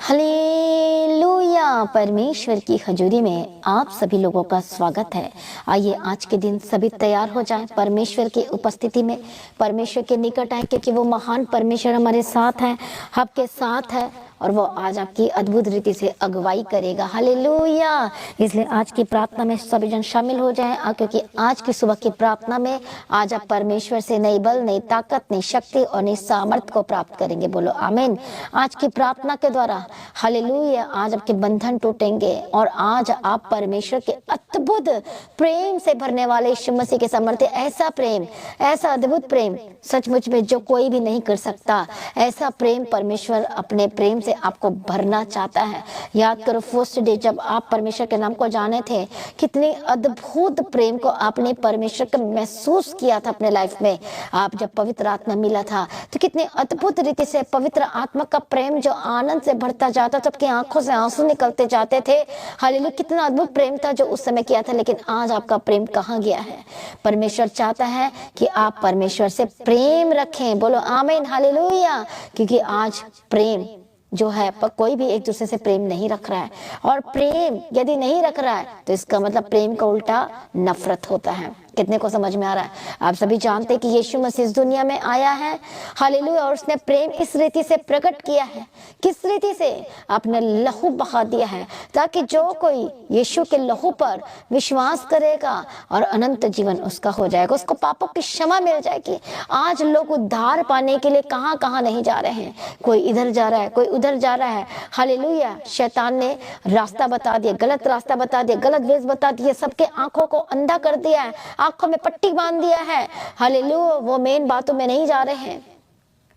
Hallelujah. परमेश्वर की हजूरी में आप सभी लोगों का स्वागत है। आइए आज के दिन सभी तैयार हो जाएं परमेश्वर की उपस्थिति में, परमेश्वर के निकट आए, क्योंकि वो महान परमेश्वर हमारे साथ है, आपके साथ है और वो आज आपकी अद्भुत रीति से अगुवाई करेगा। हालेलुया। इसलिए आज की प्रार्थना में सभी जन शामिल हो जाएं, क्योंकि आज की सुबह की प्रार्थना में आज आप परमेश्वर से नई बल, नई ताकत, नई शक्ति और नई सामर्थ को प्राप्त करेंगे। बोलो आमीन। आज की प्रार्थना के द्वारा हालेलुया आज आपके बंधन टूटेंगे और आज आप परमेश्वर के अद्भुत प्रेम से भरने वाले यीशु मसीह के सामर्थ्य, ऐसा प्रेम, ऐसा अद्भुत प्रेम सचमुच में जो कोई भी नहीं कर सकता, ऐसा प्रेम परमेश्वर अपने प्रेम से आपको भरना चाहता है। याद करो फर्स्ट डे जब आप परमेश्वर के नाम को जाने थे, कितने अद्भुत प्रेम को आपने परमेश्वर को महसूस किया था अपने लाइफ में। आप जब पवित्र आत्मा मिला था तो कितने अद्भुत रीति से पवित्र आत्मा का प्रेम जो आनंद से भरता जाता, सबकी आंखों से आंसू निकलते जाते थे। हालेलुया, कितना अद्भुत प्रेम था जो उस समय किया था। लेकिन आज आपका प्रेम कहाँ गया है? परमेश्वर चाहता है कि आप परमेश्वर से प्रेम रखें। बोलो आमीन। हालेलुया। क्योंकि आज प्रेम जो है पर कोई भी एक दूसरे से प्रेम नहीं रख रहा है, और प्रेम यदि नहीं रख रहा है तो इसका मतलब प्रेम का उल्टा नफरत होता है। कितने को समझ में आ रहा है? आप सभी जानते हैं कि यीशु मसीह इस दुनिया में आया है, हालेलुया, और उसने प्रेम इस रीति से प्रकट किया है। किस रीति से? आपने लहू बहा दिया है, ताकि जो कोई यीशु के लहू पर विश्वास करेगा और अनंत जीवन उसका हो जाएगा, उसको पापों की क्षमा मिल जाएगी। आज लोग उद्धार पाने के लिए कहाँ कहाँ नहीं जा रहे हैं, कोई इधर जा रहा है, कोई उधर जा रहा है। हालेलुया, शैतान ने रास्ता बता दिया, गलत रास्ता बता दिया, गलत वेश बता दिया, सबके आंखों को अंधा कर दिया है, आंखों में पट्टी बांध दिया है। हालेलुया, वो मेन बातों में नहीं जा रहे हैं,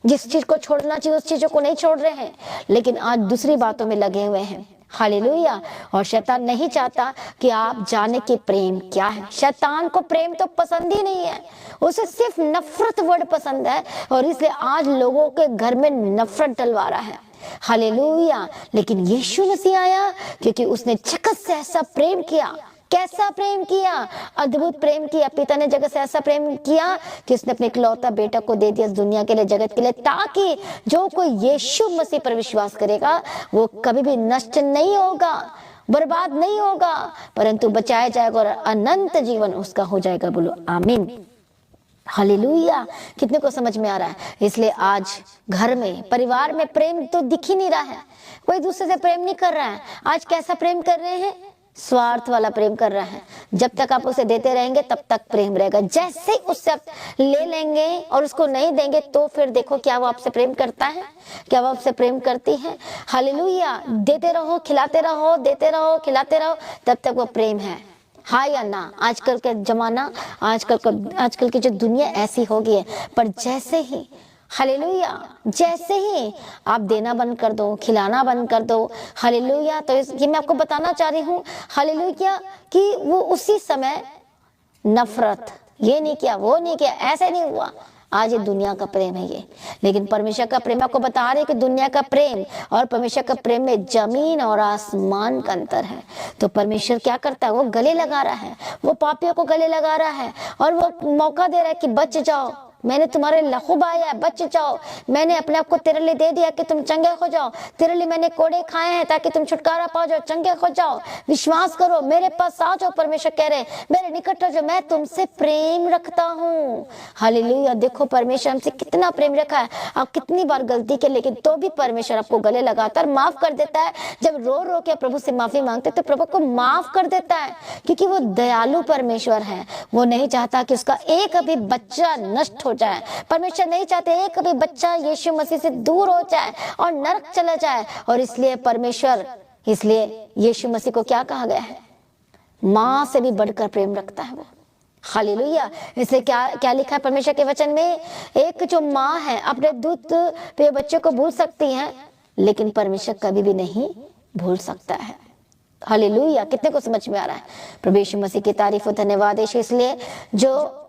जिस चीज को छोड़ना चाहिए उस चीजों को नहीं छोड़ रहे हैं, लेकिन आज दूसरी बातों में लगे हुए हैं। हालेलुया। और शैतान नहीं चाहता कि आप जाने कि प्रेम क्या है। शैतान को प्रेम तो पसंद ही नहीं है, उसे सिर्फ नफरत वर्ड पसंद है, और इसलिए आज लोगों के घर में नफरत डलवा रहा है। हालेलुया। लेकिन यीशु मसीह आया क्योंकि उसने जगत से ऐसा प्रेम किया। कैसा प्रेम किया? अद्भुत प्रेम किया। पिता ने जगत से ऐसा प्रेम किया कि उसने अपने इकलौता बेटा को दे दिया इस दुनिया के लिए, जगत के लिए, ताकि जो कोई यीशु मसीह पर विश्वास करेगा वो कभी भी नष्ट नहीं होगा, बर्बाद नहीं होगा, परंतु बचाया जाएगा और अनंत जीवन उसका हो जाएगा। बोलो आमीन। हालेलुया। कितने को समझ में आ रहा है? इसलिए आज घर में, परिवार में प्रेम तो दिख ही नहीं रहा है, कोई दूसरे से प्रेम नहीं कर रहा है। आज कैसा प्रेम कर रहे हैं? स्वार्थ वाला प्रेम कर रहा है। जब तक आप उसे देते रहेंगे तब तक प्रेम रहेगा। जैसे ही उससे आप ले लेंगे और उसको नहीं देंगे तो फिर देखो क्या वो आपसे प्रेम करता है, क्या वो आपसे प्रेम करती है। हालेलुया। देते रहो, खिलाते रहो, देते रहो, खिलाते रहो, तब तक वो प्रेम है। हाँ या ना? आजकल का जमाना, आजकल की जो दुनिया ऐसी हो गई है। पर जैसे ही हालेलुया, जैसे ही आप देना बंद कर दो, खिलाना बंद कर दो, हालेलुया, तो ये मैं आपको बताना चाह रही हूँ हालेलुया कि वो उसी समय नफरत, ये नहीं किया, वो नहीं किया, ऐसे नहीं हुआ। आज ये दुनिया का प्रेम है ये, लेकिन परमेश्वर का प्रेम आपको बता रहे कि दुनिया का प्रेम और परमेश्वर का प्रेम में जमीन और आसमान का अंतर है। तो परमेश्वर क्या करता है? वो गले लगा रहा है, वो पापियों को गले लगा रहा है, और वो मौका दे रहा है कि बच जाओ, मैंने तुम्हारे लहू बहाया है, बच जाओ, मैंने अपने आप को तेरे लिए दे दिया कि तुम चंगे हो जाओ, तेरे लिए मैंने कोड़े खाए हैं ताकि तुम छुटकारा पाओ जाओ, चंगे हो जाओ, विश्वास करो, मेरे पास आ जाओ। परमेश्वर कह रहे मेरे निकट हो जाओ, मैं तुमसे प्रेम रखता हूँ। हालेलुया। देखो परमेश्वर हमसे कितना प्रेम रखा है। आप कितनी बार गलती के, लेकिन तो भी परमेश्वर आपको गले लगाता है, माफ कर देता है। जब रो रो के प्रभु से माफी मांगते तो प्रभु को माफ कर देता है, क्योंकि वो दयालु परमेश्वर है। वो नहीं चाहता कि उसका एक भी बच्चा नष्ट हो जाए। परमेश्वर नहीं चाहते एक भी बच्चा यीशु मसीह से दूर हो जाए और नरक चला जाए। और इसलिए परमेश्वर, इसलिए यीशु मसीह को क्या कहा गया है? माँ से भी बढ़कर प्रेम रखता है वो। हालेलुया। इसलिए क्या लिखा है परमेश्वर के वचन में? एक जो माँ है अपने दूध पे बच्चे को भूल सकती है, लेकिन परमेश्वर कभी भी नहीं भूल सकता है। हालेलुया। कितने को समझ में आ रहा है? प्रभु यीशु मसीह की तारीफ और धन्यवाद। इसलिए जो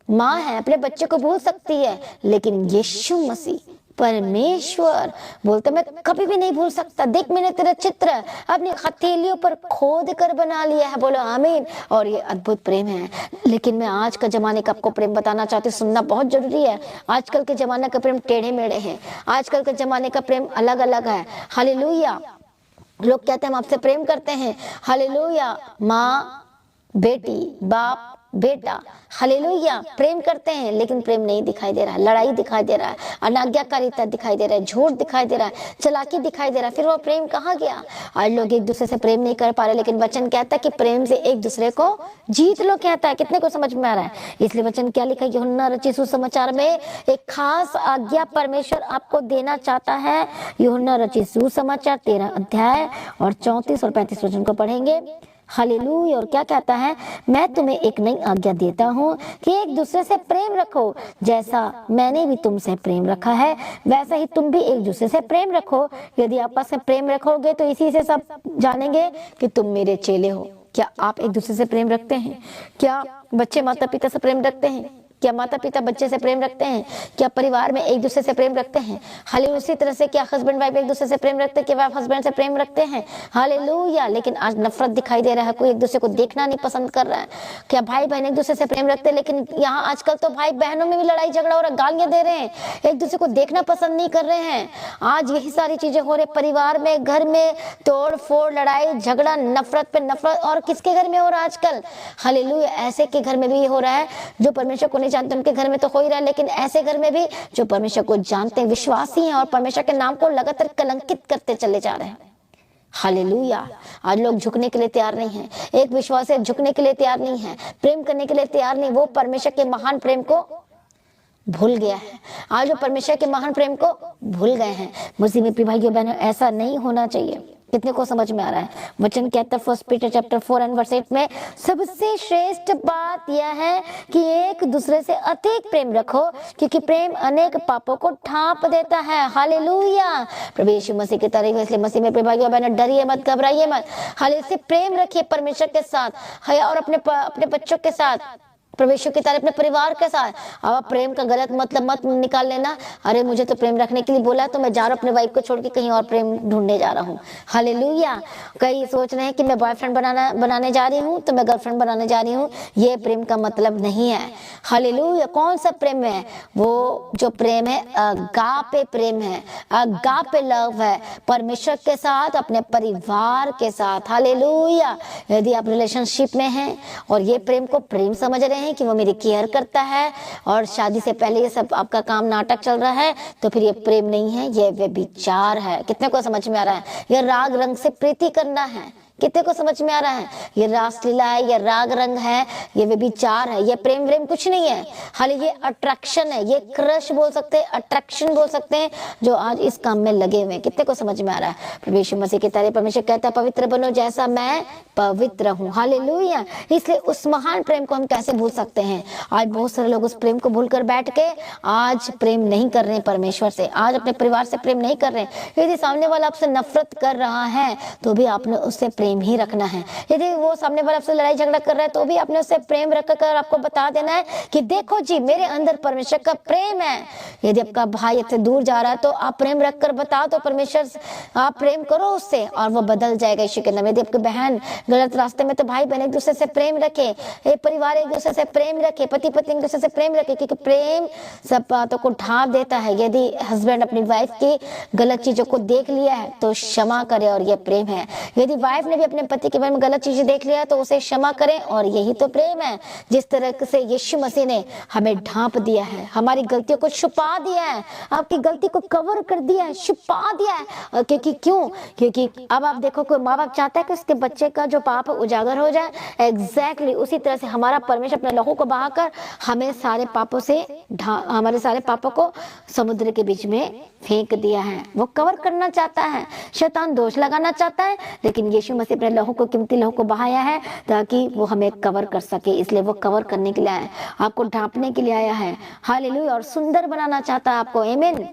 माँ है अपने बच्चे को भूल सकती है, लेकिन यीशु मसीह परमेश्वर बोलते मैं कभी भी नहीं भूल सकता, देख मैंने तेरा चित्र अपनी हथेलियों पर खोद कर बना लिया है। बोलो आमीन। और ये अद्भुत प्रेम है। लेकिन मैं आज का जमाने का आपको प्रेम बताना चाहती हूँ, सुनना बहुत जरूरी है। आजकल के जमाने का प्रेम टेढ़े मेढ़े है, आजकल के जमाने का प्रेम अलग अलग है। हालेलुया। लोग कहते हैं हम आपसे प्रेम करते हैं, हालेलुया, माँ बेटी, बाप बेटा, हालेलुया, प्रेम करते हैं, लेकिन प्रेम नहीं दिखाई दे रहा है, लड़ाई दिखाई दे रहा है, अनाज्ञाकारिता दिखाई दे रहा है, झूठ दिखाई दे रहा है, चालाकी दिखाई दे रहा है। फिर वो प्रेम कहाँ गया? आज लोग एक दूसरे से प्रेम नहीं कर पा रहे, लेकिन वचन कहता है कि प्रेम से एक दूसरे को जीत लो, कहता है। कितने को समझ में आ रहा है? इसलिए वचन क्या लिखा है यूहन्ना रचित सुसमाचार में? एक खास आज्ञा परमेश्वर आपको देना चाहता है। यूहन्ना रचित सुसमाचार 13 अध्याय और 34 और 35 वचन को पढ़ेंगे। हालेलुया। और क्या कहता है? मैं तुम्हें एक नई आज्ञा देता हूँ कि एक दूसरे से प्रेम रखो, जैसा मैंने भी तुमसे प्रेम रखा है वैसा ही तुम भी एक दूसरे से प्रेम रखो। यदि आपस में प्रेम रखोगे तो इसी से सब जानेंगे कि तुम मेरे चेले हो। क्या आप एक दूसरे से प्रेम रखते हैं? क्या बच्चे माता पिता से प्रेम रखते हैं? क्या माता पिता बच्चे से प्रेम रखते हैं? क्या परिवार में एक दूसरे से प्रेम रखते हैं? हालेलुया। उसी तरह से क्या हस्बैंड वाइफ एक दूसरे से प्रेम रखते हैं? क्या वाइफ हस्बैंड से प्रेम रखते हैं? हालेलुया। लेकिन आज नफरत दिखाई दे रहा है, कोई एक दूसरे को देखना नहीं पसंद कर रहा है। क्या भाई बहन एक दूसरे से प्रेम रखते हैं? लेकिन यहाँ आजकल तो भाई बहनों में भी लड़ाई झगड़ा हो रहा है, गालियां दे रहे हैं, एक दूसरे को देखना पसंद नहीं कर रहे हैं। आज यही सारी चीजें हो रही, परिवार में, घर में तोड़ फोड़, लड़ाई झगड़ा, नफरत पे नफरत। और किसके घर में हो रहा है आजकल? हालेलुया। ऐसे के घर में भी हो रहा है जो परमेश्वर को नहीं जानते, उनके घर में तो हो ही रहा है, लेकिन ऐसे घर में भी जो परमेश्वर को जानते हैं, विश्वासी हैं और परमेश्वर के नाम को लगातार कलंकित करते चले जा रहे हैं। हालेलुया। आज लोग झुकने के लिए तैयार नहीं है, एक विश्वास है झुकने के लिए तैयार नहीं है, प्रेम करने के लिए तैयार नहीं। वो परमेश्वर के महान प्रेम को भूल गया है। आज वो परमेश्वर के महान प्रेम को भूल गए हैं। मुझे में प्रिय भाइयों बहनों, ऐसा नहीं होना चाहिए। कितने को समझ में आ रहा है? वचन कहता है 1 पीटर चैप्टर 4 एंड वर्स 8 में, सबसे श्रेष्ठ बात यह है कि एक दूसरे से अधिक प्रेम रखो, क्योंकि प्रेम अनेक पापों को ढांप देता है। हालेलुया। प्रभु यीशु मसीह की तारीफ है। इसलिए मसीह में प्रिय भाइयों बहनों, डरिए मत, घबराइए मत। हालेलुया। प्रेम रखिए परमेश्वर के साथ और अपने बच्चों के साथ, परमेश्वर की तारीफ अपने परिवार के साथ। अब प्रेम का गलत मतलब मत निकाल लेना, अरे मुझे तो प्रेम रखने के लिए बोला तो मैं जा रहा हूँ अपने वाइफ को छोड़ के कहीं और प्रेम ढूंढने जा रहा हूँ। हालेलुया। कई सोच रहे हैं कि मैं बॉयफ्रेंड बनाने जा रही हूँ तो मैं गर्लफ्रेंड बनाने जा रही हूँ। ये प्रेम का मतलब नहीं है। हालेलुया। कौन सा प्रेम है? वो जो प्रेम है अगापे प्रेम है, अगापे लव है, परमेश्वर के साथ, अपने परिवार के साथ। हालेलुया। यदि आप रिलेशनशिप में हैं और ये प्रेम को प्रेम समझ रहे हैं कि वो मेरी केयर करता है और शादी से पहले ये सब आपका काम नाटक चल रहा है, तो फिर ये प्रेम नहीं है, ये व्यभिचार है। कितने को समझ में आ रहा है? ये राग रंग से प्रीति करना है। कितने को समझ में आ रहा है? ये रासलीला है, ये राग रंग है, ये व्यभिचार है, ये प्रेम व्रेम कुछ नहीं है। हालांकि ये अट्रैक्शन है, ये क्रश बोल सकते हैं, अट्रैक्शन बोल सकते हैं, जो आज इस काम में लगे हुए हैं। कितने को समझ में आ रहा है? प्रभु यीशु मसीह की तारीफ। परमेश्वर कहता है पवित्र बनो जैसा मैं पवित्र हूँ। हालेलुया। इसलिए उस महान प्रेम को हम कैसे भूल सकते हैं? आज बहुत सारे लोग उस प्रेम को भूल कर बैठ के आज प्रेम नहीं कर रहे हैं परमेश्वर से, आज अपने परिवार से प्रेम नहीं कर रहे हैं। यदि सामने वाला आपसे नफरत कर रहा है तो भी आपने उससे प्रेम ही रखना है। यदि वो सामने वाला आपसे लड़ाई झगड़ा कर रहा है तो भी आपने उससे प्रेम रखकर आपको बता देना है कि देखो जी मेरे अंदर परमेश्वर का प्रेम है। यदि आपका भाई आपसे दूर जा रहा है तो आप प्रेम रखकर बताओ तो परमेश्वर, आप प्रेम करो उससे और वो बदल जाएगा यीशु के नाम। यदि आपकी बहन गलत रास्ते में तो भाई बहन एक दूसरे से प्रेम रखे, एक परिवार एक दूसरे से प्रेम रखे, पति पत्नी एक दूसरे से प्रेम रखे, क्योंकि प्रेम सब बातों को ढांप देता है। यदि हस्बैंड अपनी वाइफ की गलत चीजों को देख लिया है तो क्षमा करे और ये प्रेम है। यदि वाइफ ने भी अपने पति के बारे में गलत चीजें देख लिया तो उसे क्षमा करें और यही तो प्रेम है। जिस तरह से यीशु मसीह ने हमें ढांप दिया है, हमारी गलतियों को छुपा दिया है, आपकी गलती को कवर कर दिया है, छुपा दिया है। क्योंकि अब आप देखो कोई माँ बाप चाहता है कि उसके बच्चे का जो पाप उजागर हो जाए, एग्जैक्टली उसी तरह से हमारा परमेश्वर अपने लहू को बहाकर हमें सारे पापों से हमारे सारे पापों को समुद्र के बीच में फेंक दिया है। वो कवर करना चाहता है, शैतान दोष लगाना चाहता है, लेकिन यीशु मसीह अपने लहू को, कीमती लहू को बहाया है ताकि वो हमें कवर कर सके। इसलिए वो कवर करने के लिए आया है, आपको ढांपने के लिए आया है। हालेलुया। और सुंदर बनाना चाहता है आपको। आमीन।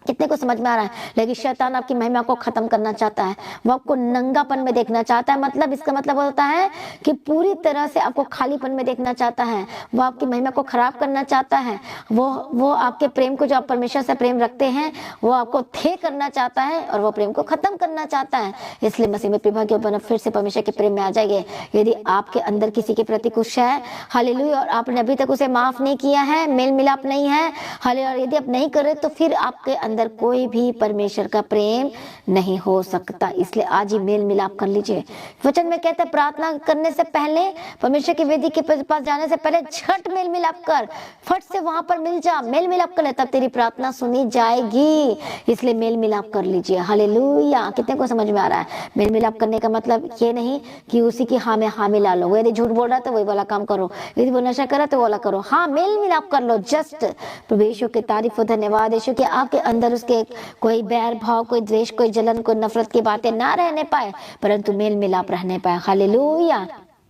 कितने को समझ में आ रहा है? लेकिन शैतान आपकी महिमा को खत्म करना चाहता है, वो आपको नंगापन में देखना चाहता है। मतलब इसका मतलब होता है कि पूरी तरह से आपको खालीपन में देखना चाहता है, वो आपकी महिमा को खराब करना चाहता है, वो आपके प्रेम को, जो आप परमेश्वर से प्रेम रखते हैं, वो आपको थे करना चाहता है और वो प्रेम को खत्म करना चाहता है। इसलिए मसीह में प्रभा के ऊपर फिर से परमेश्वर के प्रेम में आ जाइए। यदि आपके अंदर किसी के प्रति कुछ है, हालेलुया, और आपने अभी तक उसे माफ नहीं किया है, मेल मिलाप नहीं है, हालेलुया, यदि आप नहीं कर रहे तो फिर आपके अंदर कोई भी परमेश्वर का प्रेम नहीं हो सकता। इसलिए आज ही मेल मिलाप कर लीजिए। वचन में कहते हैं प्रार्थना करने से पहले, परमेश्वर की वेदी के पास जाने से पहले झट मेल मिलाप कर, फट से वहां पर मिल जा, मेल मिलाप कर ले, तब तेरी प्रार्थना सुनी जाएगी। इसलिए मेल मिलाप कर लीजिए। हालेलुया। कितने को समझ में आ रहा है? मेल मिलाप करने का मतलब ये नहीं कि उसी की हाँ में हाँ मिला लो। यदि झूठ बोल रहा है तो वही वाला काम करो, यदि वो नशा कर रहा है तो वो वाला करो। हाँ, मेल मिलाप कर लो। जस्ट प्रभु यीशु की तारीफ हो, धन्यवाद यीशु कि आपके अंदर उसके कोई बैर भाव, कोई द्वेष, कोई जलन, कोई नफरत की बातें ना रहने पाए, परंतु मेल मिलाप रहने पाए। हालेलुया।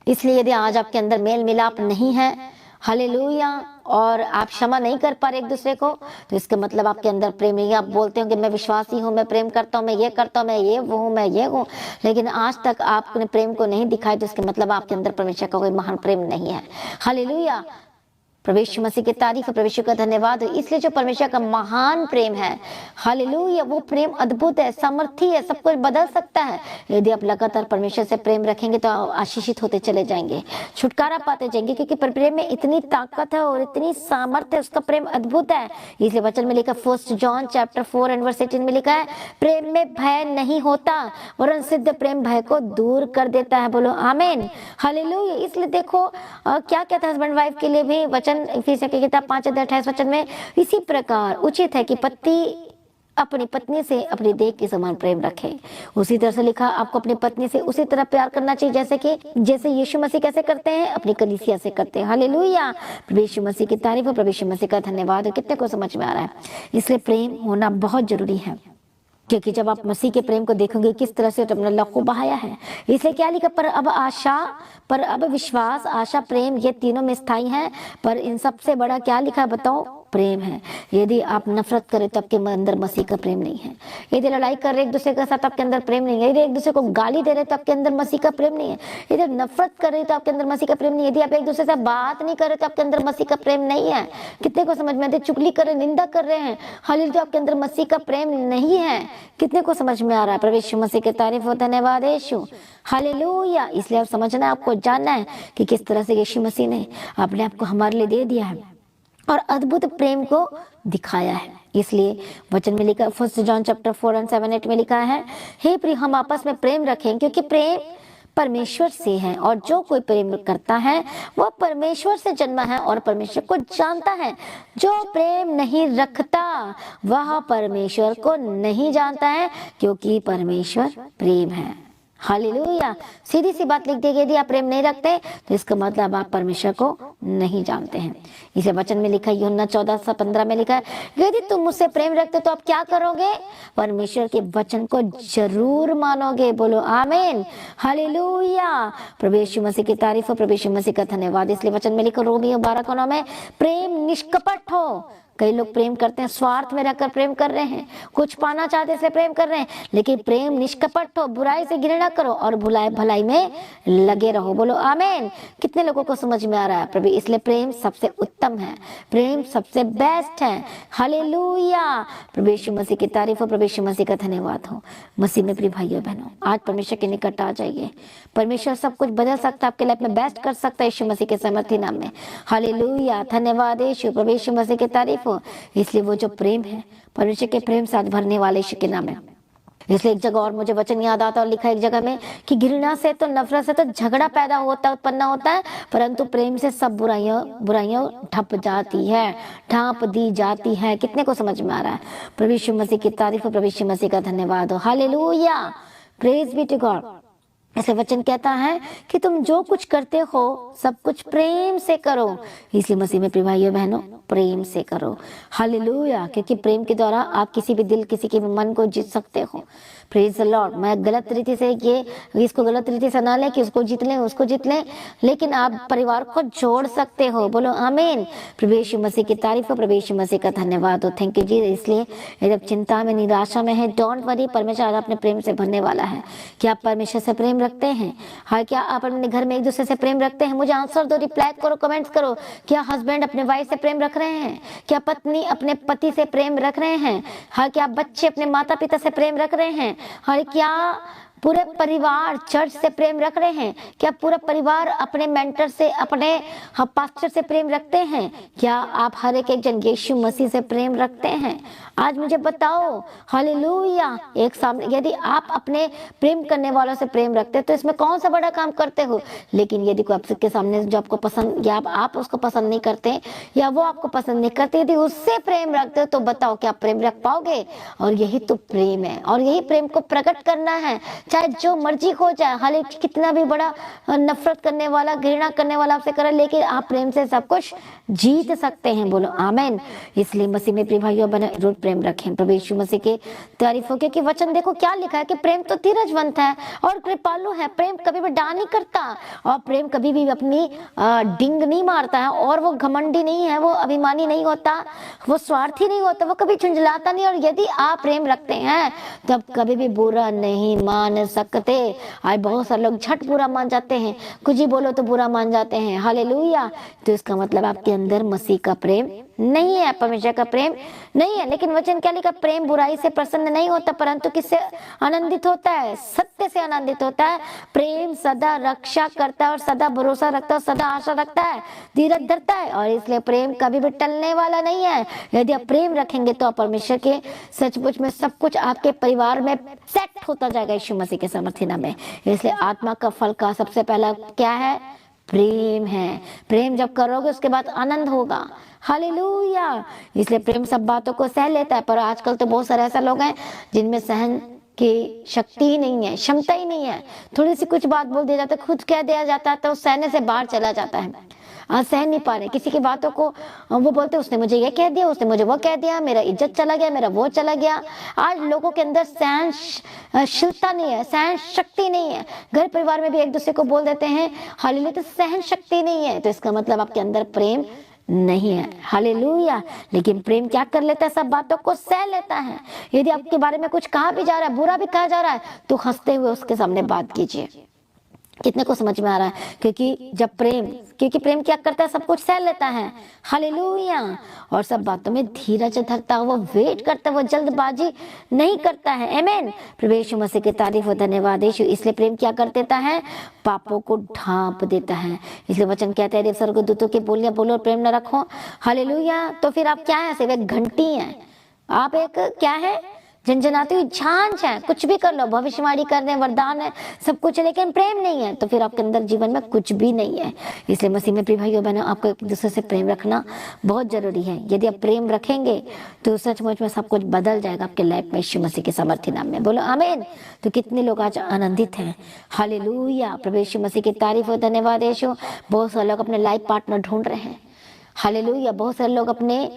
इसलिए यदि आज आपके अंदर मेल मिलाप नहीं है, हालेलुया, और आप क्षमा नहीं कर पा रहे एक दूसरे को, तो इसका मतलब आपके अंदर प्रेम नहीं है। आप बोलते हो कि मैं विश्वासी हूँ, मैं प्रेम करता हूँ, मैं ये करता हूँ, मैं ये वो हूँ, मैं ये हूँ, लेकिन आज तक आपने प्रेम को नहीं दिखाया, तो इसका मतलब आपके अंदर परमेश्वर का कोई महान प्रेम नहीं है। हालेलुया। परमेश्वर मसीह की तारीफ, परमेश्वर का धन्यवाद। इसलिए जो परमेश्वर का महान प्रेम है, हालेलुया, वो प्रेम अद्भुत है, सामर्थी है, सब कुछ बदल सकता है। यदि आप लगातार परमेश्वर से प्रेम रखेंगे तो आशीषित होते चले जाएंगे, छुटकारा पाते जाएंगे, क्योंकि प्रेम में इतनी ताकत है और इतनी सामर्थ्य है, उसका प्रेम अद्भुत है। इसलिए वचन में लिखा, 1 जॉन चैप्टर 4 एंड वर्स 18 में लिखा है, प्रेम में भय नहीं होता, वरन सिद्ध प्रेम भय को दूर कर देता है। बोलो आमीन, हालेलुया। इसलिए देखो क्या कहता है हस्बैंड वाइफ के लिए भी वचन, इफिसियों की किताब 5:28 वचन में, इसी प्रकार उचित है कि पति अपनी पत्नी से अपनी देह के समान प्रेम रखे। उसी तरह से लिखा, आपको अपनी पत्नी से उसी तरह प्यार करना चाहिए जैसे यीशु मसीह कैसे करते हैं, अपनी कलीसिया से करते हैं। हालेलुया। प्रभु यीशु मसीह की तारीफ, प्रभु यीशु मसीह का धन्यवाद। कितने को समझ में आ रहा है? इसलिए प्रेम होना बहुत जरूरी है, क्योंकि जब आप मसीह के प्रेम को देखोगे किस तरह से अपने लहू को बहाया है। इसलिए क्या लिखा, पर अब आशा, पर अब विश्वास, आशा, प्रेम, ये तीनों में स्थायी हैं, पर इन सबसे बड़ा क्या लिखा है बताओ? प्रेम है। यदि आप नफरत करें तो आपके अंदर मसीह का प्रेम नहीं है। यदि लड़ाई कर रहे एक दूसरे के साथ, आपके अंदर प्रेम नहीं है। यदि एक दूसरे को गाली दे रहे तो आपके अंदर मसीह का प्रेम नहीं है। यदि नफरत कर रहे तो आपके अंदर मसीह का प्रेम नहीं है। यदि आप एक दूसरे से बात नहीं कर रहे तो आपके अंदर मसीह का प्रेम नहीं है। कितने को समझ में आते? चुगली कर रहे, निंदा कर रहे हैं, हालेलुया, तो आपके अंदर मसीह का प्रेम नहीं है। कितने को समझ में आ रहा है? प्रभु यीशु मसीह की तारीफ हो, धन्यवाद यीशु, हालेलुया। इसलिए आप समझना है, आपको जानना है कि किस तरह से यीशु मसीह ने अपने आप को हमारे लिए दे दिया है और अद्भुत प्रेम को दिखाया है। इसलिए वचन में लिखा, 1 जॉन चैप्टर 4 एंड 7, 8 में लिखा है, हे प्रिय, हम आपस में प्रेम रखें, क्योंकि प्रेम परमेश्वर से है, और जो कोई प्रेम करता है वह परमेश्वर से जन्मा है और परमेश्वर को जानता है। जो प्रेम नहीं रखता वह परमेश्वर को नहीं जानता है, क्योंकि परमेश्वर प्रेम है। हालेलुया। सीधी सी बात लिख देगी, यदि आप प्रेम नहीं रखते तो इसका मतलब आप परमेश्वर को नहीं जानते हैं। इसे वचन में लिखा है, यूहन्ना 14:15 में लिखा है, यदि तुम मुझसे प्रेम रखते तो आप क्या करोगे? परमेश्वर के वचन को जरूर मानोगे। बोलो आमीन, हालेलुया। प्रभु यीशु मसीह की तारीफ हो, प्रभु यीशु मसीह का धन्यवाद। इसलिए वचन में लिखा, रोमियो 12:9 में, प्रेम निष्कपट हो। कई लोग प्रेम करते हैं, स्वार्थ में रहकर प्रेम कर रहे हैं, कुछ पाना चाहते इसलिए प्रेम कर रहे हैं, लेकिन प्रेम निष्कपट हो, बुराई से घृणा करो और भलाई में लगे रहो। बोलो आमीन। कितने लोगों को समझ में आ रहा है प्रभु? इसलिए प्रेम सबसे उत्तम है, प्रेम सबसे बेस्ट है। हालेलुया। प्रभु यीशु मसीह की तारीफ हो, प्रभु यीशु मसीह का धन्यवाद हो। मसीह में प्रिय भाइयों बहनों, आज परमेश्वर के निकट आ जाइए। परमेश्वर सब कुछ बदल सकता है, आपके लाइफ में बेस्ट कर सकता है यीशु मसीह के सामर्थ्य नाम में। हालेलुया, धन्यवाद यीशु, प्रभु यीशु मसीह की तारीफ हो। इसलिए वो जो प्रेम है, परमेश्वर के प्रेम से भरने वाले यीशु के नाम है। इसलिए एक जगह और मुझे वचन याद आता और लिखा एक जगह में कि घृणा से तो, नफरत से तो झगड़ा पैदा होता, उत्पन्न होता है, परंतु प्रेम से सब बुराइयां ढप जाती है, ढांप दी जाती है। कितने को समझ में आ रहा है? प्रभु यीशु मसीह की तारीफ हो, प्रभु यीशु मसीह का धन्यवाद हो। Hallelujah, praise be to God. ऐसे वचन कहता है कि तुम जो कुछ करते हो सब कुछ प्रेम से करो। इसलिए मसीह में प्रिय भाइयों बहनों, प्रेम से करो। हालेलुया, क्योंकि प्रेम के द्वारा आप किसी भी दिल, किसी के भी मन को जीत सकते हो। Praise the Lord. मैं गलत रीति से इसको गलत रीति से ना ले कि उसको जीत लें, उसको जीत लें, लेकिन आप परिवार को जोड़ सकते हो। बोलो आमीन। प्रभु यीशु मसीह की तारीफ हो, प्रभु यीशु मसीह का धन्यवाद हो। थैंक यू जी। इसलिए यदि आप चिंता में, निराशा में है, डोंट वरी, परमेश्वर आज अपने प्रेम से भरने वाला है। क्या आप परमेश्वर से प्रेम रखते हैं? हाँ, क्या आप अपने घर में एक दूसरे से प्रेम रखते हैं? मुझे आंसर दो, रिप्लाई करो, कमेंट्स करो। क्या हस्बैंड अपने वाइफ से प्रेम रख रहे हैं? क्या पत्नी अपने पति से प्रेम रख रहे हैं? हाँ, क्या बच्चे अपने माता पिता से प्रेम रख रहे हैं? हाँ, क्या पूरे परिवार चर्च से प्रेम रख रहे हैं? क्या पूरा परिवार अपने मेंटर से, अपने पास्टर से प्रेम रखते हैं? क्या आप हर एक जन यीशु मसीह से प्रेम रखते हैं? आज मुझे बताओ। हालेलुया। एक सामने, यदि आप अपने प्रेम करने वालों से प्रेम रखते हैं तो इसमें कौन सा बड़ा काम करते हो। लेकिन यदि कोई आपके सामने जो आपको पसंद, या आप उसको पसंद नहीं करते, या वो आपको पसंद नहीं करते, यदि उससे प्रेम रखते हो तो बताओ क्या आप प्रेम रख पाओगे? और यही तो प्रेम है, और यही प्रेम को प्रकट करना है, चाहे जो मर्जी हो जाए। हालांकि कितना भी बड़ा नफरत करने वाला, घृणा करने वाला आपसे करे, लेकिन आप प्रेम से सब कुछ जीत सकते हैं। बोलो आमीन। इसलिए मसीह में प्रिय भाइयों बहनों, रोज प्रेम रखें। प्रभु यीशु मसीह के तारीफ हो, क्योंकि वचन देखो क्या लिखा है कि प्रेम तो धीरजवंत है और कृपालु है। प्रेम कभी भी डांट नहीं करता, और प्रेम कभी भी अपनी डिंग नहीं मारता है, और वो घमंडी नहीं है, वो अभिमानी नहीं होता, वो स्वार्थी नहीं होता, वो कभी झुंझलाता नहीं। और यदि आप प्रेम रखते हैं तब कभी भी बुरा नहीं मान सकते। आज बहुत सारे लोग झट बुरा मान जाते हैं, कुछ ही बोलो तो बुरा मान जाते हैं। हालेलुया। तो इसका मतलब आपके अंदर मसीह का प्रेम नहीं है, परमेश्वर का प्रेम नहीं है। लेकिन वचन क्या लिखा? प्रेम बुराई से प्रसन्न नहीं होता, परंतु किससे आनंदित होता है? सत्य से आनंदित होता है। प्रेम सदा रक्षा करता है, और सदा भरोसा रखता है, सदा आशा रखता है, धीरज धरता है, और इसलिए प्रेम कभी भी टलने वाला नहीं है। यदि आप प्रेम रखेंगे तो आप परमेश्वर के सचमुच में सब कुछ आपके परिवार में सेट होता जाएगा यीशु मसीह के सामर्थ्य नाम में। इसलिए आत्मा का फल का सबसे पहला क्या है? प्रेम है। प्रेम जब करोगे उसके बाद आनंद होगा। हालेलुया। इसलिए प्रेम सब बातों को सह लेता है, पर आजकल तो बहुत सारे ऐसे लोग हैं जिनमें सहन की शक्ति ही नहीं है, क्षमता ही नहीं है। थोड़ी सी कुछ बात बोल दिया जाता है, खुद कह दिया जाता है तो सहने से बाहर चला जाता है। सहन नहीं पा रहे किसी की बातों को। वो बोलते उसने मुझे ये कह दिया, उसने मुझे वो कह दिया, मेरा इज्जत चला गया, मेरा वो चला गया। आज लोगों के अंदर सहनशीलता नहीं है, सहन शक्ति नहीं है। घर परिवार में भी एक दूसरे को बोल देते हैं हालेलुया, तो सहन शक्ति नहीं है। तो इसका मतलब आपके अंदर प्रेम नहीं है। हालेलुया। लेकिन प्रेम क्या कर लेता है? सब बातों को सह लेता है। यदि आपके बारे में कुछ कहा भी जा रहा है, बुरा भी कहा जा रहा है, तो हंसते हुए उसके सामने बात कीजिए। कितने को समझ में आ रहा है? क्योंकि प्रेम क्या करता है? सब कुछ सह लेता है। हालेलुया। और सब बातों में धीरज धरता है, वो वेट करता है, वो जल्दबाजी नहीं करता है। आमीन। प्रभु यीशु मसीह की तारीफ हो, धन्यवाद यीशु। इसलिए प्रेम क्या कर देता है? पापों को ढांप देता है। इसलिए वचन कहते हैं स्वर्गदूतों की बोलियां बोलो, प्रेम न रखो। हालेलुया। तो फिर आप क्या है? सिर्फ एक घंटी है। आप एक क्या है? झंझनाती हुई झांझ है। कुछ भी कर लो, भविष्यवाणी करने, वरदान है, सब कुछ है, लेकिन प्रेम नहीं है तो फिर आपके अंदर जीवन में कुछ भी नहीं है। इसलिए मसीह में प्रिय भाइयों बहनों, आपको एक दूसरे से प्रेम रखना बहुत जरूरी है। यदि आप प्रेम रखेंगे तो सचमुच में सब कुछ बदल जाएगा आपके लाइफ में यीशु मसीह के सामर्थ्य नाम में। बोलो आमीन। तो कितने लोग आज आनंदित हैं। हालेलुया। प्रभु यीशु मसीह की तारीफ हो, धन्यवाद यीशु। बहुत सारे लोग अपने लाइफ पार्टनर ढूंढ रहे हैं। हालेलुया। बहुत सारे लोग अपने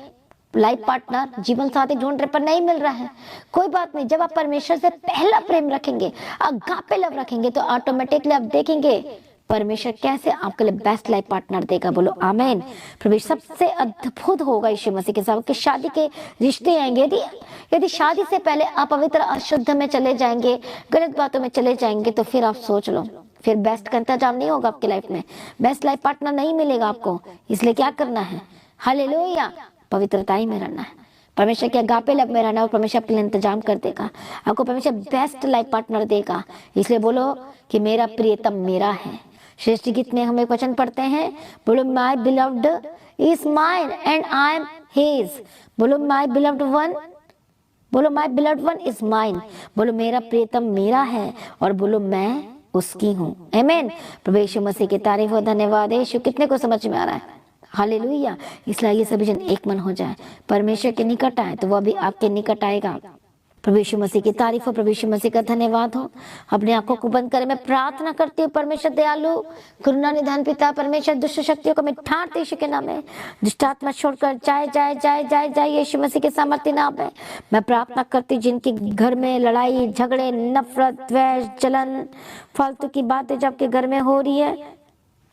लाइफ पार्टनर, जीवन साथी ढूंढ रहे पर नहीं मिल रहा है। कोई बात नहीं, जब आप परमेश्वर से पहला प्रेम रखेंगे, अगापे लव रखेंगे, तो ऑटोमेटिकली आप देखेंगे परमेश्वर कैसे आपके लिए बेस्ट लाइफ पार्टनर देगा। बोलो आमीन। प्रभु सबसे अद्भुत होगा यीशु मसीह के साथ कि शादी के रिश्ते आएंगे। यदि शादी से पहले आप पवित्र अशुद्ध में चले जाएंगे, गलत बातों में चले जाएंगे, तो फिर आप सोच लो, फिर बेस्ट का इंतजाम नहीं होगा आपकी लाइफ में, बेस्ट लाइफ पार्टनर नहीं मिलेगा आपको। इसलिए क्या करना है? हालेलुया। पवित्रता में रहना है, परमेश्वर के अगापे लव में रहना, और परमेश्वर आपके लिए इंतजाम कर देगा। आपको परमेश्वर बेस्ट लाइफ पार्टनर देगा। इसलिए बोलो कि मेरा प्रियतम मेरा है। श्रेष्ठ गीत में हम एक वचन पढ़ते हैं, बोलो my beloved is mine and I am his. बोलो माय बिलव्ड वन, बोलो my beloved one is mine. बोलो मेरा प्रियतम मेरा है, और बोलो मैं उसकी हूँ। आमीन। प्रभु यीशु मसीह की तारीफ हो, धन्यवाद यीशु। कितने को समझ में आ रहा है? हालेलुया। इसलिए ये सभी जन एक मन हो जाए, परमेश्वर के निकट आए तो वह भी आपके निकट आएगा। प्रभु यीशु मसीह की तारीफ हो, प्रभु यीशु मसीह का धन्यवाद हो। अपनी आंखों को बंद करें, मैं प्रार्थना करती हूँ परमेश्वर दयालु करुणा निधान पिता परमेश्वर, दुष्ट शक्तियों को मैं ठाड़ती यीशु के नाम में, दुष्ट आत्मा छोड़कर जाए जाए जाए जाए जाए यीशु मसीह के सामर्थ्य नाम में। मैं प्रार्थना करती जिनके घर में लड़ाई झगड़े नफरत द्वेष जलन फालतू की बातें जब के घर में हो रही है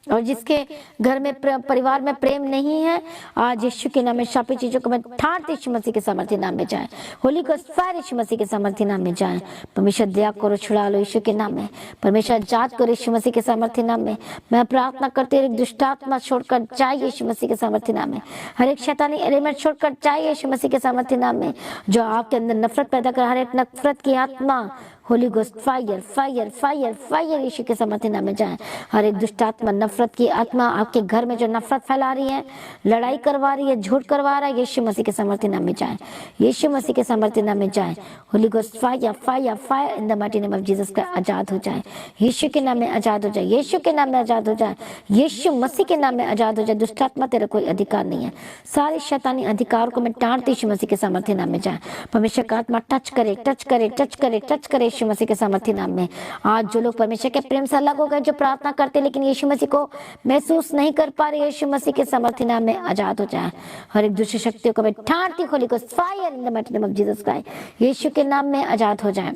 और जिसके घर में परिवार में प्रेम नहीं है, आज यीशु के नाम में शापित चीजों को मैं ठाड़ती यीशु मसीह के सामर्थ्य नाम में जाए। होली गोस्ट फायर यीशु मसीह के सामर्थ्य नाम में जाए। परमेश्वर दया करो, छुड़ा लो यीशु के नाम में। परमेश्वर जांच करो यीशु मसीह के सामर्थ्य नाम में। मैं प्रार्थना करती हूँ, एक दुष्ट आत्मा छोड़कर जाए यीशु मसीह के सामर्थ्य नाम में। हर एक शैतानी एलिमेंट छोड़कर जाए यीशु मसीह के सामर्थ्य नाम में। जो आपके अंदर नफरत पैदा कर, हर एक नफरत की आत्मा holy ghost fire fire fire fire यीशु के सामर्थ्य नाम में जाए। हर एक दुष्ट आत्मा नफरत की आत्मा आपके घर में जो नफरत फैला रही है, लड़ाई करवा रही है, झूठ करवा रहा है, यीशु मसीह के सामर्थ्य नाम में जाए। यीशु मसीह के सामर्थ्य नाम में जाए। Holi ghost fire fire fire in the mighty name of Jesus का आजाद हो जाए। यीशु के नाम में आजाद हो जाए। यीशु के नाम में आजाद हो जाए। यीशु मसीह के नाम में आजाद हो जाए। दुष्ट आत्मा तेरा कोई अधिकार नहीं है। सारे शैतानी अधिकार को मैं टाड़ती यीशु मसीह के सामर्थ्य नाम में जाए। परमेश्वर का आत्मा टच करे टच करे टच करे टच करे यीशु मसीह के सामर्थ्य नाम में। आज जो लोग परमेश्वर के प्रेम से अलग हो गए, जो प्रार्थना करते लेकिन यीशु मसीह को महसूस नहीं कर पा रहे, यीशु मसीह के सामर्थ्य नाम में आजाद हो जाए। हर एक दूसरी शक्तियों को मैं ठाड़ती होली को fire in the mighty name of Jesus Christ, यीशु के नाम में आजाद हो जाए।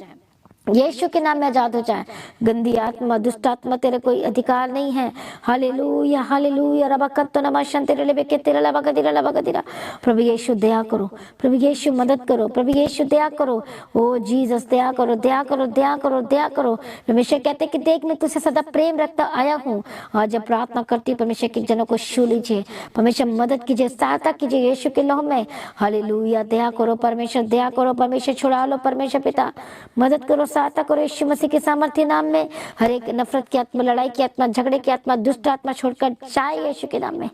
यीशु के नाम में आजाद हो जाए। गंदी आत्मा दुष्ट आत्मा तेरे कोई अधिकार नहीं है। हालेलुया हालेलुया रबकत्तो नमः तेरे लेबे के तेरे लबकदिरा लबकदिरा। प्रभु यीशु दया करो, प्रभु यीशु मदद करो, प्रभु यीशु दया करो। ओ जीसस दया करो दया करो दया करो दया करो। परमेश्वर कहते कि देख मैं तुझसे सदा प्रेम रखता आया हूँ। आज जब प्रार्थना करती हूँ परमेश्वर के जनों को छू लीजिए, परमेश्वर मदद कीजिए, सहायता कीजिए यीशु के लहू में। हालेलुया दया करो परमेश्वर, दया करो परमेश्वर, छुड़ा लो परमेश्वर पिता, मदद करो, सहायता करो यीशु मसीह के सामर्थ्य नाम में। हर एक नफरत की आत्मा, लड़ाई की आत्मा, झगड़े की आत्मा, दुष्ट आत्मा छोड़कर जाए यीशु के नाम में,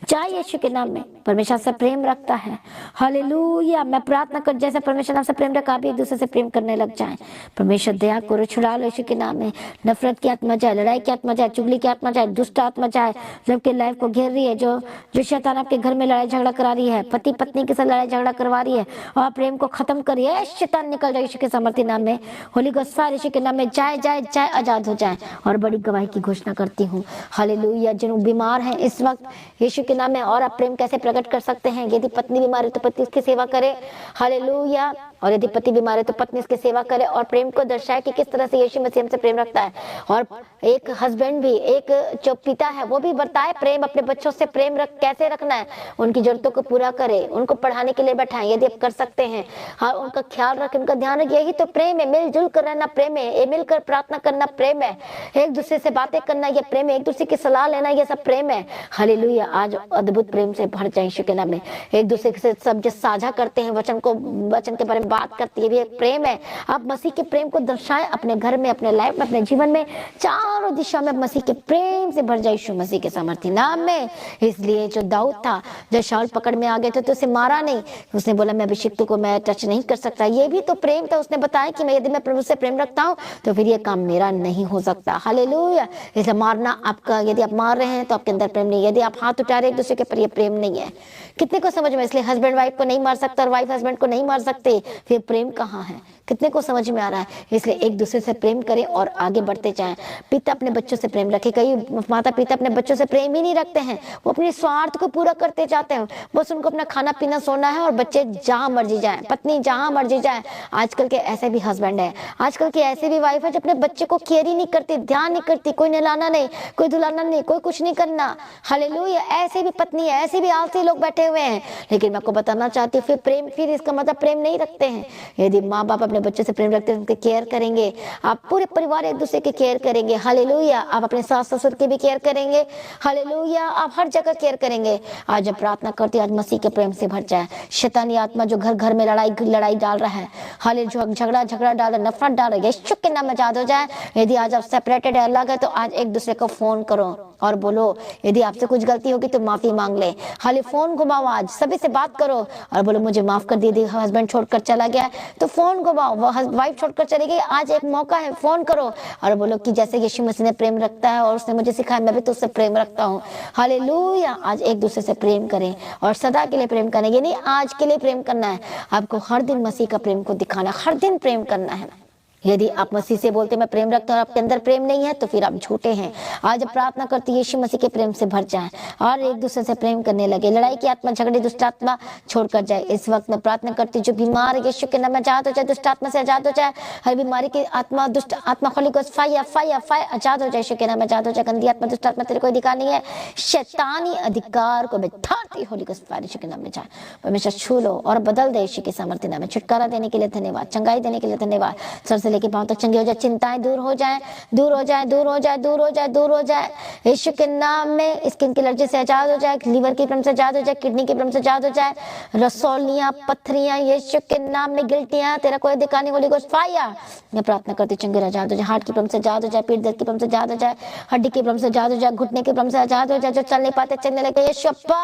जाए यीशु के नाम में। परमेश्वर से प्रेम रखता है। हालेलुया मैं प्रार्थना कर जैसे परमेश्वर आपसे प्रेम रखा, आप एक दूसरे से प्रेम करने लग जाए। परमेश्वर दया करो, छुड़ा लो यीशु के नाम में। नफरत की आत्मा जाए, लड़ाई की आत्मा जाए, चुगली की आत्मा जाए, दुष्ट आत्मा जाए जबकि लाइफ को घेर रही है, जो शैतान आपके घर में लड़ाई झगड़ा करा रही है, पति पत्नी के साथ लड़ाई झगड़ा करवा रही है और प्रेम को खत्म करिए। शैतान निकल जाए यीशु के सामर्थ्य नाम में। होली गोस्ट फायर यीशु के नाम में जाए जाए जाए, आजाद हो जाए। और बड़ी गवाही की घोषणा करती हूँ। हालेलुया जिन बीमार हैं इस वक्त यीशु के नाम में, और आप प्रेम कैसे प्रकट कर सकते हैं? यदि पत्नी बीमार है तो पति उसकी सेवा करे। हालेलुया। और यदि पति बीमार है तो पत्नी उसकी सेवा करे और प्रेम को दर्शाए कि किस तरह से यीशु मसीह हमसे प्रेम रखता है। और एक हस्बैंड भी, एक जो पिता है वो भी बताए प्रेम, अपने बच्चों से प्रेम कैसे रखना है, उनकी जरूरतों को पूरा करे, उनको पढ़ाने के लिए बैठाएं यदि आप कर सकते हैं। हाँ उनका ख्याल रखें, उनका ध्यान रखें। यही तो प्रेम है, मिलजुल कर रहना प्रेम है, मिलकर प्रार्थना करना प्रेम है, एक दूसरे से बातें करना ये प्रेम है, एक दूसरे की सलाह लेना ये सब प्रेम है। हालेलुया आज अद्भुत प्रेम से भर जाए यीशु के नाम में। एक दूसरे से सब जो साझा करते हैं, वचन के बारे में बात करती है, भी एक प्रेम है। आप मसीह के प्रेम को दर्शाएं अपने घर में, अपने लाइफ में, अपने जीवन में, चारों दिशा में मसीह के प्रेम से भर जाए यीशु मसीह के सामर्थ्य नाम में। इसलिए जो दाऊद था, जो शाऊल पकड़ में आ गए थे तो उसे मारा नहीं, उसने बोला मैं अभिषिक्त को मैं टच नहीं कर सकता। ये भी तो प्रेम था। उसने बताया कि मैं यदि मैं प्रभु से प्रेम रखता हूँ तो फिर ये काम मेरा नहीं हो सकता। हालेलुया। इसलिए मारना आपका, यदि आप मार रहे हैं तो आपके अंदर प्रेम नहीं है। यदि आप हाथ उठा रहे एक दूसरे के पर, ये प्रेम नहीं है। कितने को समझ में? इसलिए हस्बैंड वाइफ को नहीं मार सकता और वाइफ हस्बैंड को नहीं मार सकते, फिर प्रेम कहाँ है? कितने को समझ में आ रहा है? इसलिए एक दूसरे से प्रेम करें और आगे बढ़ते जाएं। पिता अपने बच्चों से प्रेम रखे। कई माता पिता अपने बच्चों से प्रेम ही नहीं रखते हैं, वो अपने स्वार्थ को पूरा करते जाते हैं। बस उनको अपना खाना पीना सोना है और बच्चे जहां मर्जी जाए, पत्नी जहां मर्जी जाए। आजकल के ऐसे भी हस्बैंड है, आजकल की ऐसे भी वाइफ है जो अपने बच्चे को केयर ही नहीं करती, ध्यान नहीं करती, कोई नहलाना नहीं, कोई धुलाना नहीं, कोई कुछ नहीं करना। हालेलुया ऐसे भी पत्नी है, ऐसे भी आलसी लोग बैठे हुए हैं। लेकिन मैं आपको बताना चाहती हूँ फिर प्रेम, फिर इसका मतलब प्रेम नहीं रखते हैं। यदि माँ बाप अपने बच्चे से प्रेम रखते हैं, उनके केयर करेंगे, आप पूरे परिवार एक दूसरे के केयर करेंगे। हालेलुया आप अपने सास ससुर की भी केयर करेंगे। हालेलुया आप हर जगह केयर करेंगे। आज जब प्रार्थना करते आज मसीह के प्रेम से भर जाए। शैतानी आत्मा जो घर घर में लड़ाई डाल रहा है, हालेलुया झगड़ा डाल रहा है, नफरत डाल रहा है, यीशु के नाम में आजाद हो जाए। यदि आज आप सेपरेटेड है, अलग है, तो आज एक दूसरे को फोन करो, और बोलो, यदि आपसे कुछ गलती होगी तो माफी मांग ले। खाली फोन घुमाओ, आज सभी से बात करो और बोलो मुझे माफ कर दीदी, हस्बैंड छोड़कर चला गया तो फोन घुमाओ, वाइफ छोड़कर चली गई, आज एक मौका है, फोन करो और बोलो कि जैसे यीशु मसीह ने प्रेम रखता है और उसने मुझे सिखाया, मैं भी तुझसे प्रेम रखता हूँ। हालेलुया। आज एक दूसरे से प्रेम करें और सदा के लिए प्रेम करें, यानी आज के लिए प्रेम करना है। आपको हर दिन मसीह का प्रेम को दिखाना, हर दिन प्रेम करना है। यदि आप मसीह से बोलते मैं प्रेम रखता हूँ और आपके अंदर प्रेम नहीं है तो फिर आप झूठे हैं। आज प्रार्थना करती यीशु मसीह के प्रेम से भर जाए और एक दूसरे से प्रेम करने लगे। लड़ाई की आत्मा, झगड़े, दुष्ट आत्मा छोड़कर जाए। इस वक्त मैं प्रार्थना करती जो बीमार है यीशु के नाम में आजाद हो जाए, दुष्ट आत्मा से आजाद हो जाए। हर बीमारी की आत्मा, दुष्ट आत्मा, holy ghost fire fire fire आजाद हो जाए, यीशु के नाम में आजाद हो जाए। गंदी आत्मा, दुष्ट आत्मा, तेरे कोई अधिकार नहीं है, शैतानी अधिकार को बैठाती होली गोस्ट फायर यीशु के नाम में जाए। परमेश्वर छू लो और बदल दे यीशु के सामर्थ्य नाम में। छुटकारा देने के लिए धन्यवाद, चंगाई देने के लिए धन्यवाद। सर से लेके पांव तक चंगे हो जाए, चिंताएं दूर हो जाए, दूर हो जाए, दूर हो जाए, दूर हो जाए, दूर हो जाए यीशु के नाम में। स्किन की एलर्जी से आजाद हो जाए, लीवर की प्रॉब्लम से आजाद हो जाए, किडनी की प्रॉब्लम से आजाद हो जाए, रसौलियां, पत्थरियां यीशु के नाम में, गिल्टियां, तेरा कोई अधिकार नहीं, होली गोस्ट फायर। मैं प्रार्थना करती चंगे आजाद हो जाए, हार्ट की प्रॉब्लम से आजाद हो जाए, पीठ दर्द की प्रॉब्लम से आजाद हो जाए, हड्डी की प्रॉब्लम से आजाद हो जाए, घुटने की प्रॉब्लम से आजाद हो जाए, जो चल नहीं पाते चलने लगे यीशु अप्पा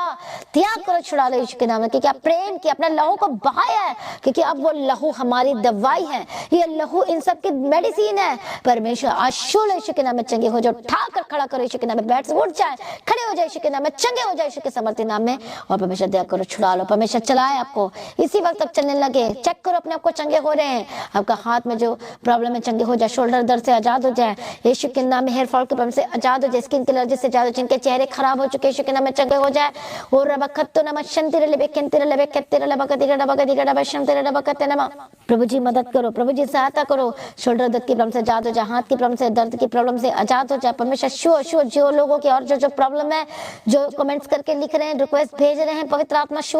त्याग करो, छुड़ा लो यीशु के नाम में। क्योंकि आप प्रेम किया, अपना लहू को बहाया है, क्योंकि अब वो लहू हमारी दवाई है, ये लहू इन सब की मेडिसिन है। परमेश्वर आशुल यीशु के नाम में चंगे हो जाओ, उठाकर खड़ा करो यीशु के नाम में, बेड से उठ जाए, खड़े हो जाए यीशु के नाम में, चंगे हो जाए यीशु के समर्थी नाम में। और परमेश्वर दया करो, छुड़ा लो, परमेश्वर चलाए आपको, इसी वक्त तक चलने लगे। चेक करो अपने आप को, चंगे हो रहे हैं। आपका हाथ में जो प्रॉब्लम है चंगे हो जाए, शोल्डर दर्द से आजाद हो जाए यीशु के नाम में, हेयर फॉल की प्रॉब्लम से आजाद हो जाए, स्किन की एलर्जी से आजाद हो, जिनके चेहरे खराब हो चुके यीशु के नाम में चंगे हो जाए। और रबखत्तो नम शंतिरे लेबे केंतिरे लेबे केतिरे लबकतिरे लबकतिरे लबशंतिरे लबकते नम। प्रभु जी मदद करो, प्रभु जी सहायता करो। शोल्डर दर्द की प्रॉब्लम से आजाद हो जाए, हाथ की प्रॉब्लम से, दर्द की प्रॉब्लम से आजाद हो जाए। परमेश्वर शो जो लोगों की और जो प्रॉब्लम है, जो कमेंट्स करके लिख रहे हैं, रिक्वेस्ट भेज रहे हैं, पवित्र आत्मा शो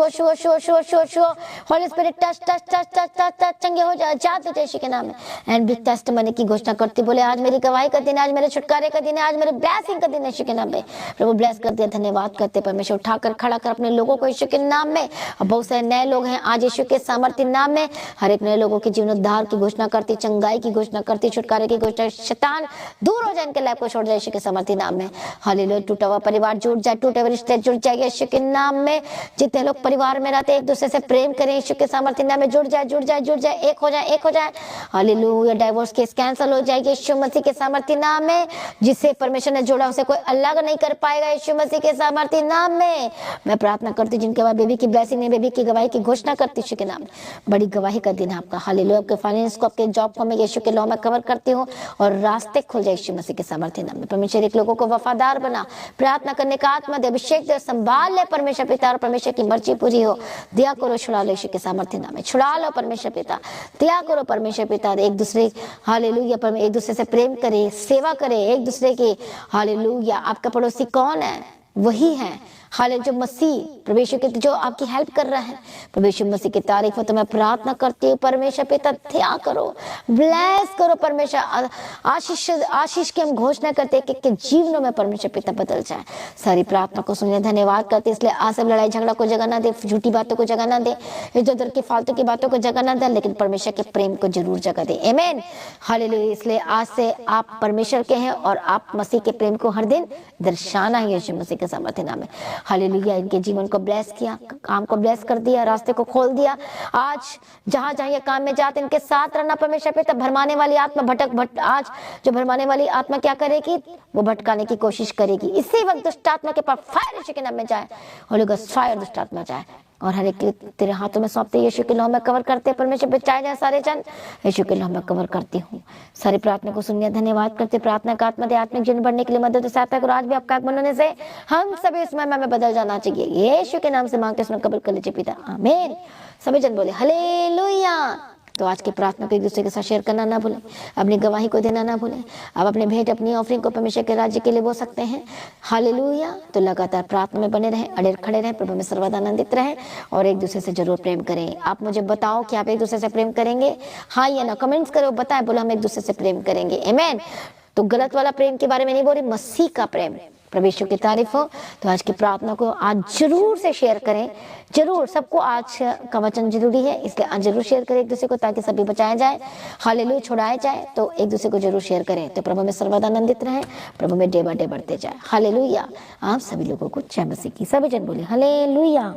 holy spirit touch touch touch touch touch touch चंगे हो जाए, आजाद हो जाए यीशु के नाम में। एंड बिग टेस्टिमनी की घोषणा करती, बोले आज मेरी गवाही का दिन है, आज मेरे छुटकारे का दिन है, आज मेरे ब्लेसिंग का दिन है यीशु के नाम में। प्रभु ब्लेस कर दिया, धन्यवाद करते परमेश्वर। उठाकर खड़ा कर अपने लोगों को यीशु के नाम में। अब बहुत सारे नए लोग हैं आज यीशु के सामर्थ्य नाम में। हर एक नए लोगों के जीवन उद्धार की घोषणा करती, चंगाई की घोषणा करती, छुटकारे की घोषणा, शैतान दूर हो जाए, इनके लाइफ को छोड़ जाए यीशु के सामर्थ्य नाम में। हालेलुया। टूटा हुआ परिवार जुड़ जाए, टूटे हुए रिश्ते जुड़ जाए यीशु के नाम में। जितने लोग परिवार में रहते हैं एक दूसरे से प्रेम करें यीशु के सामर्थ्य नाम में, जुड़ जाए, जुड़ जाए, जुड़ जाए, एक हो जाए, एक हो जाए। हालेलुया। डाइवोर्स केस कैंसिल हो जाएगी यीशु मसीह के सामर्थ्य नाम में। जिससे परमेश्वर ने जोड़ा उसे कोई अलग नहीं कर पाएगा यीशु मसीह के सामर्थ्य नाम में। मैं प्रार्थना करती जिनके बाद बेबी की ब्लेसिंग नहीं, बेबी की गवाही की घोषणा करती यीशु के नाम में। बड़ी गवाही का दिन है आपका। हालेलुया। आपके फाइनेंस को, आपके जॉब को मैं यीशु के लॉ में कवर करती हूँ और रास्ते खुल जाए यीशु मसीह के सामर्थ्य नाम में। परमेश्वर एक लोगों को वफादार बना, प्रार्थना करने का आत्मा दे, अभिषेक दे, संभाल ले परमेश्वर पिता, और परमेश्वर की मर्जी पूरी हो। दया करो, छुड़ा लो यीशु के सामर्थ्य नाम में, छुड़ा लो परमेश्वर पिता। दया करो परमेश्वर पिता। एक दूसरे हालेलुया पर एक दूसरे से प्रेम करे, सेवा करे एक दूसरे की। हालेलुया। आपका पड़ोसी कौन है? वही है हाले जो मसीह परमेश्वर के, जो आपकी हेल्प कर रहा है। परमेश्वर मसीह की तारीफ हो। तो मैं प्रार्थना करती हूँ परमेश्वर पिता, दया करो, ब्लेस करो परमेश्वर। आशीष की हम घोषणा करते हैं कि जीवनों में परमेश्वर पिता बदल जाए। सारी प्रार्थना को सुनने धन्यवाद करते, इसलिए आज सब लड़ाई झगड़ा को जगह ना दे, झूठी बातों को जगह ना दे, इधर उधर की फालतू की बातों को जगह ना दे, लेकिन परमेश्वर के प्रेम को जरूर जगह दे। आमीन। हालेलुया। इसलिए आज से आप परमेश्वर के हैं और आप मसीह के प्रेम को हर दिन दर्शाना है यीशु मसीह के सामर्थ्य नाम में। हालेलुया। इनके जीवन को ब्लेस किया, काम को ब्लेस कर दिया, रास्ते को खोल दिया। आज जहां जहां ये काम में जाते इनके साथ रहना परमेश्वर पिता। भरमाने वाली आत्मा आज जो भरमाने वाली आत्मा क्या करेगी? वो भटकाने की कोशिश करेगी। इसी वक्त दुष्ट आत्मा के पास फायर यीशु के नाम में जाए, होली गोस्ट फायर दुष्ट आत्मा जाए। और हर एक तेरे हाथों में सौंपते, यीशु के नाम में कवर करते, परमेश्वर बचाए जाए सारे जन, यीशु के नाम में कवर करती हूँ। सारी प्रार्थना को सुनिए, धन्यवाद करते। प्रार्थना का आत्मा दे, आत्मिक जीवन बढ़ने के लिए मदद सहायता करो। आज भी आपका आगमन होने से हम सभी इस समय में बदल जाना चाहिए। यीशु के नाम से मांगते सुन कबूल कर लीजिए पिता, आमीन। सभी जन बोले हालेलुया। तो आज की प्रार्थना को एक दूसरे के साथ शेयर करना ना भूलें, अपनी गवाही को देना ना भूलें। आप अपने भेंट, अपनी ऑफरिंग को परमेश्वर के राज्य के लिए बो सकते हैं। हालेलुया। तो लगातार प्रार्थना में बने रहें, अड़े खड़े रहें, प्रभु में सर्वदा आनंदित रहें और एक दूसरे से जरूर प्रेम करें। आप मुझे बताओ कि आप एक दूसरे से प्रेम करेंगे, हाँ या ना? कमेंट्स करो, बताएं, बोलो हम एक दूसरे से प्रेम करेंगे। आमीन। तो गलत वाला प्रेम के बारे में नहीं बोल रही, मसीह का प्रेम, प्रभु यीशु की तारीफ हो। तो आज की प्रार्थना को आज जरूर से शेयर करें, जरूर। सबको आज का वचन जरूरी है, इसलिए आज जरूर शेयर करें एक दूसरे को, ताकि सभी बचाया जाए, हालेलुया छुड़ाया जाए। तो एक दूसरे को जरूर शेयर करें। तो प्रभु में सर्वदा आनंदित रहे, प्रभु में डे बाय डे बढ़ते जाए। हालेलुया। आप सभी लोगों को जय मसीह की। सभी जन बोले हालेलुया।